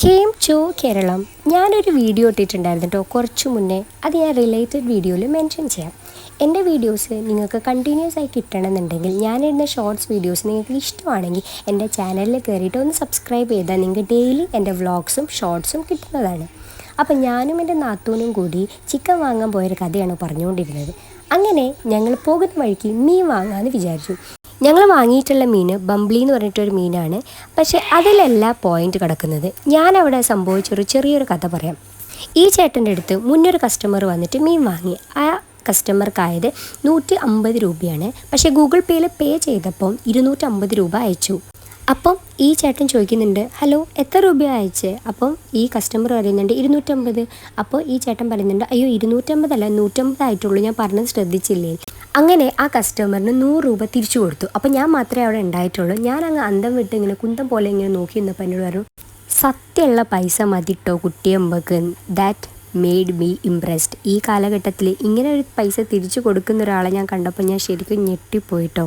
Came to Keralam. ഞാനൊരു video ഇട്ടിട്ടുണ്ടായിരുന്നു കേട്ടോ കുറച്ച് മുന്നേ. അത് ഞാൻ റിലേറ്റഡ് വീഡിയോയിൽ മെൻഷൻ ചെയ്യാം. എൻ്റെ വീഡിയോസ് നിങ്ങൾക്ക് കണ്ടിന്യൂസ് ആയി കിട്ടണമെന്നുണ്ടെങ്കിൽ ഞാനിടുന്ന ഷോർട്സ് വീഡിയോസ് നിങ്ങൾക്ക് ഇഷ്ടമാണെങ്കിൽ എൻ്റെ ചാനലിൽ കയറിയിട്ട് ഒന്ന് സബ്സ്ക്രൈബ് ചെയ്താൽ നിങ്ങൾക്ക് ഡെയിലി എൻ്റെ വ്ളോഗ്സും ഷോർട്സും കിട്ടുന്നതാണ്. അപ്പം ഞാനും എൻ്റെ നാത്തൂനും കൂടി ചിക്കൻ വാങ്ങാൻ പോയൊരു കഥയാണ് പറഞ്ഞുകൊണ്ടിരുന്നത്. അങ്ങനെ ഞങ്ങൾ പോകുന്ന വഴിക്ക് മീൻ വാങ്ങാമെന്ന് വിചാരിച്ചു. ഞങ്ങൾ വാങ്ങിയിട്ടുള്ള മീൻ ബംബ്ലി എന്ന് പറഞ്ഞിട്ടൊരു മീനാണ്. പക്ഷേ അതിലല്ല പോയിൻ്റ് കിടക്കുന്നത്. ഞാനവിടെ സംഭവിച്ചൊരു ചെറിയൊരു കഥ പറയാം. ഈ ചേട്ടൻ്റെ അടുത്ത് മുന്നൊരു കസ്റ്റമർ വന്നിട്ട് മീൻ വാങ്ങി. ആ കസ്റ്റമർക്കായത് 150 രൂപയാണ്. പക്ഷേ ഗൂഗിൾ പേയിൽ പേ ചെയ്തപ്പം 250 രൂപ അയച്ചു. അപ്പം ഈ ചേട്ടൻ ചോദിക്കുന്നുണ്ട്, ഹലോ എത്ര രൂപയാണ് അയച്ചത്? അപ്പം ഈ കസ്റ്റമർ പറയുന്നുണ്ട് 250. അപ്പോൾ ഈ ചേട്ടൻ പറയുന്നുണ്ട്, അയ്യോ 250 അല്ല 150 ആയിട്ടുള്ളൂ, ഞാൻ പറഞ്ഞത് ശ്രദ്ധിച്ചില്ലേ? അങ്ങനെ ആ കസ്റ്റമറിന് 100 രൂപ തിരിച്ചു കൊടുത്തു. അപ്പോൾ ഞാൻ മാത്രമേ അവിടെ ഉണ്ടായിട്ടുള്ളൂ. ഞാൻ അങ്ങ് അന്തം വിട്ട് ഇങ്ങനെ കുന്തം പോലെ ഇങ്ങനെ നോക്കി നിന്നപ്പോൾ എന്നോട് പറഞ്ഞു, സത്യമുള്ള പൈസ മതിട്ടോ കുട്ടിയമ്പക്ക്. That made me impressed. ഈ കാലഘട്ടത്തിൽ ഇങ്ങനെ ഒരു പൈസ തിരിച്ചു കൊടുക്കുന്ന ഒരാളെ ഞാൻ കണ്ടപ്പോൾ ഞാൻ ശരിക്കും ഞെട്ടിപ്പോയിട്ടോ.